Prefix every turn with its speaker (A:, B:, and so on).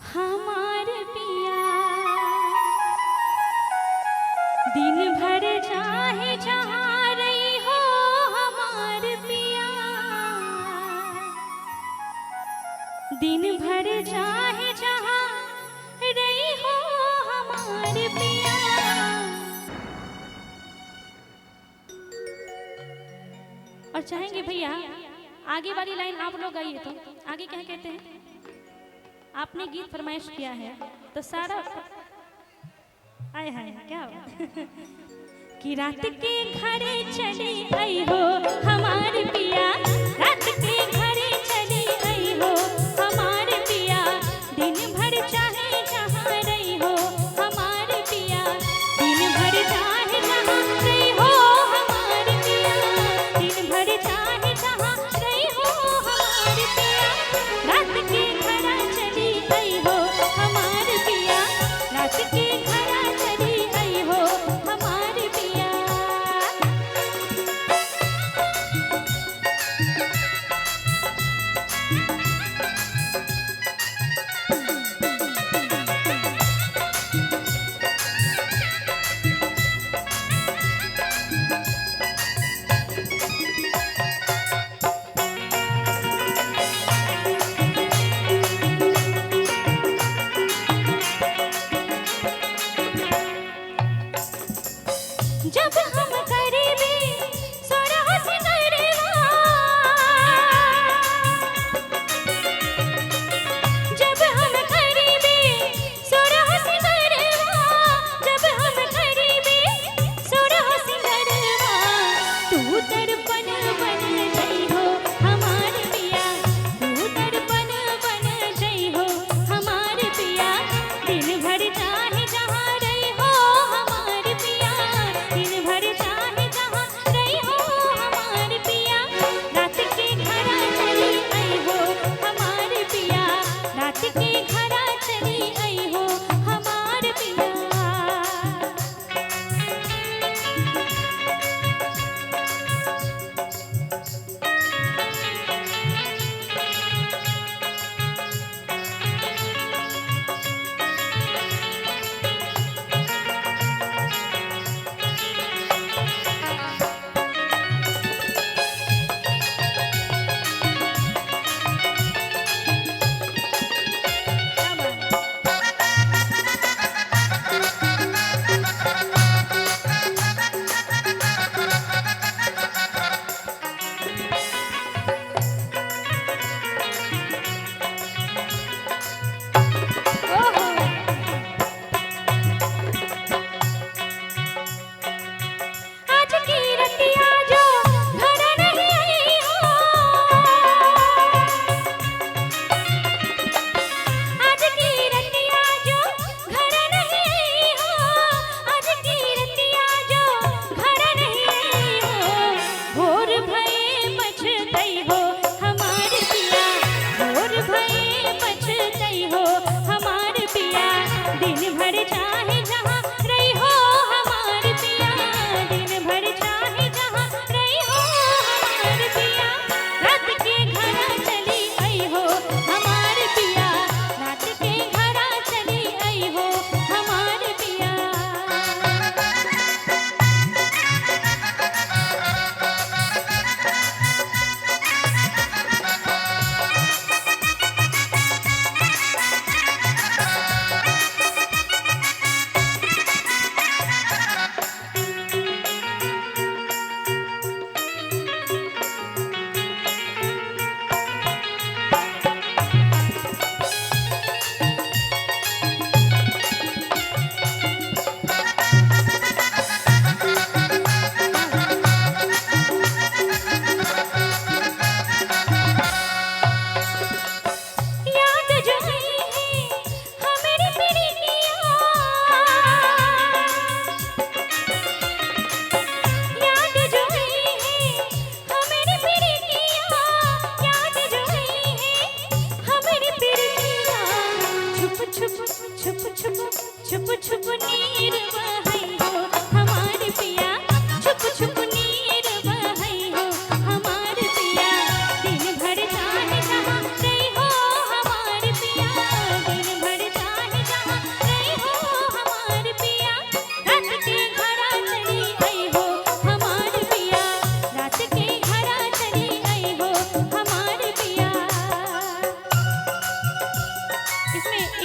A: हमार पिया दिन भर चाहे जहाँ रही हो, हमार पिया दिन भर चाहे जहाँ रही हो, हमार पिया। और चाहेंगे भैया आगे वाली लाइन आप लोग गाइए, तो आगे क्या कहते हैं? आपने गीत फरमाइश किया है तो सारा आए हाय क्या कि रात के घरे चली आई हो हमारे पिया, रात के घरे चली आई हो हमारे पिया, दिन भर चाहे जहाँ रही हो हमारे पिया, दिन भर चाहे जहाँ रही हो हमारे पिया, दिन भर चाहे जहाँ रही हो हमारे पिया, रात के घरा चली आई हो हमारे पिया, रात के घरा चली आई हो हमारे पिया। जब हम करीबी सोरह सिंगरवा, जब हम करीबी सोरह सिंगरवा, जब हम करीबी सोरह सिंगरवा, तू दर्पण बन गई हो हमारे पिया, तू दर्पण बन गई हो हमारे पिया, दिन भर चाहे जहाँ रही हो हमारे पिया, दिन भर चाहे जहाँ रही हो हमारे पिया, रात के घरा चली आई हो हमारे पिया, रात के घरा चली आई हो हमारे पिया। आज की रतिया जो घर नहीं आई हो, आज की रतिया जो घर नहीं आई हो, आज की रतिया जो घर नहीं आई हो, भोर भये पछतई हो हमारे पिया, भोर भये पछतई हो हमारे पिया, दिन भर चाहे जहाँ रही हो हमारे पिया, दिन भर चाहे जहाँ रही हो हमारे पिया, रात के घरा चली आई हो हमारे पिया, रात के घरा चली आई हो हमारे पिया। याद जो आई है हमारी प्रीतिया, याद जो आई है हमारी प्रीतिया, याद जो आई है हमारी प्रीतिया, छुप छुप छुप छुप छुप छुप नीर बहई हो हमारे पिया, छुप छुप नीर बहई हो हमारे पिया, दिन भर चाहे जहाँ रही हो हमारे पिया, दिन भर इसमें